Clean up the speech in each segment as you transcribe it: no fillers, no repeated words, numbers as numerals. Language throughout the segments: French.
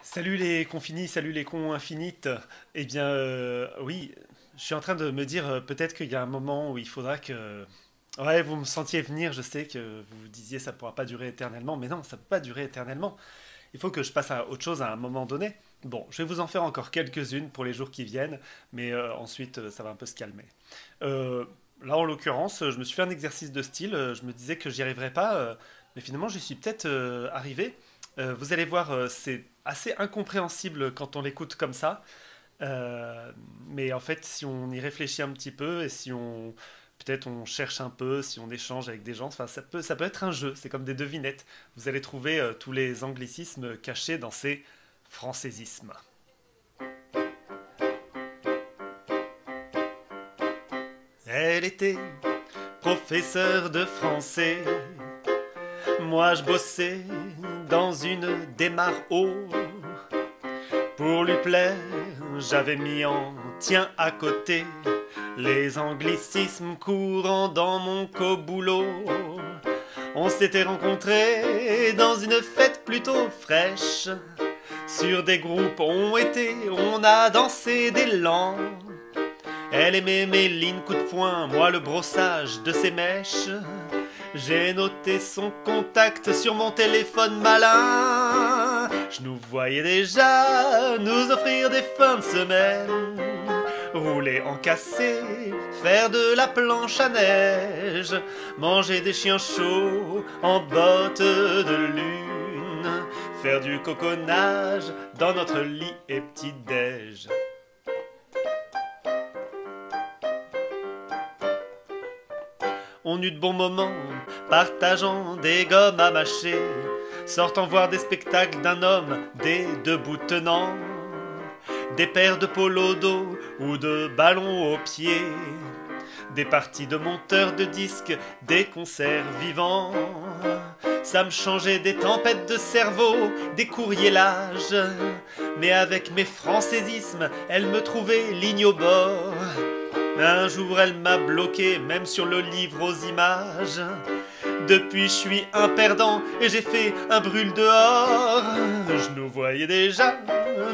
Salut les confinis, salut les cons infinites. Eh bien, oui, je suis en train de me dire peut-être qu'il y a un moment où il faudra que... Ouais, vous me sentiez venir, je sais que vous vous disiez ça pourra pas durer éternellement, mais non, ça peut pas durer éternellement. Il faut que je passe à autre chose à un moment donné. Bon, je vais vous en faire encore quelques-unes pour les jours qui viennent, mais ensuite ça va un peu se calmer. Euh, Là, en l'occurrence, je me suis fait un exercice de style, je me disais que j'y arriverais pas, mais finalement j'y suis peut-être arrivé. Vous allez voir, c'est assez incompréhensible quand on l'écoute comme ça. Euh, mais en fait, si on y réfléchit un petit peu et si on peut-être on cherche un peu, si on échange avec des gens, enfin ça peut être un jeu. C'est comme des devinettes. Vous allez trouver tous les anglicismes cachés dans ces françaisismes. Elle était professeure de français. Moi, je bossais dans une démarre haut. Pour lui plaire, j'avais mis en tiens à côté les anglicismes courants dans mon coboulot. On s'était rencontrés dans une fête plutôt fraîche. Sur des groupes on a dansé des langues. Elle aimait mes lignes coup de poing, moi le brossage de ses mèches. J'ai noté son contact sur mon téléphone malin. Je nous voyais déjà nous offrir des fins de semaine. Rouler en cassé, faire de la planche à neige, manger des chiens chauds en bottes de lune, faire du coconnage dans notre lit et petit-déj. On eut de bons moments, partageant des gommes à mâcher, sortant voir des spectacles d'un homme, des debout tenants, des paires de polo d'eau ou de ballons aux pieds, des parties de monteurs de disques, des concerts vivants. Ça me changeait des tempêtes de cerveau, des courrielages, mais avec mes françaisismes, elle me trouvait ligne au bord. Un jour elle m'a bloqué, même sur le livre aux images. Depuis je suis un perdant et j'ai fait un brûle dehors. Je nous voyais déjà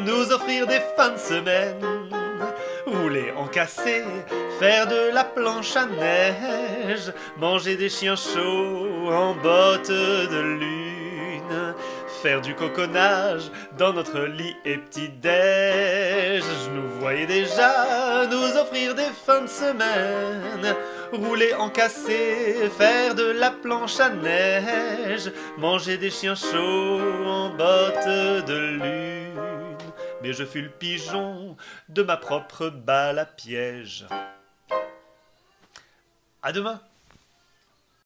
nous offrir des fins de semaine, rouler en cassé, faire de la planche à neige, manger des chiens chauds en bottes de lune, faire du coconnage dans notre lit et petit-déj. Je nous voyais déjà nous offrir des fins de semaine, rouler en cassé, faire de la planche à neige, manger des chiens chauds en bottes de lune. Mais je fus le pigeon de ma propre balle à piège. À demain!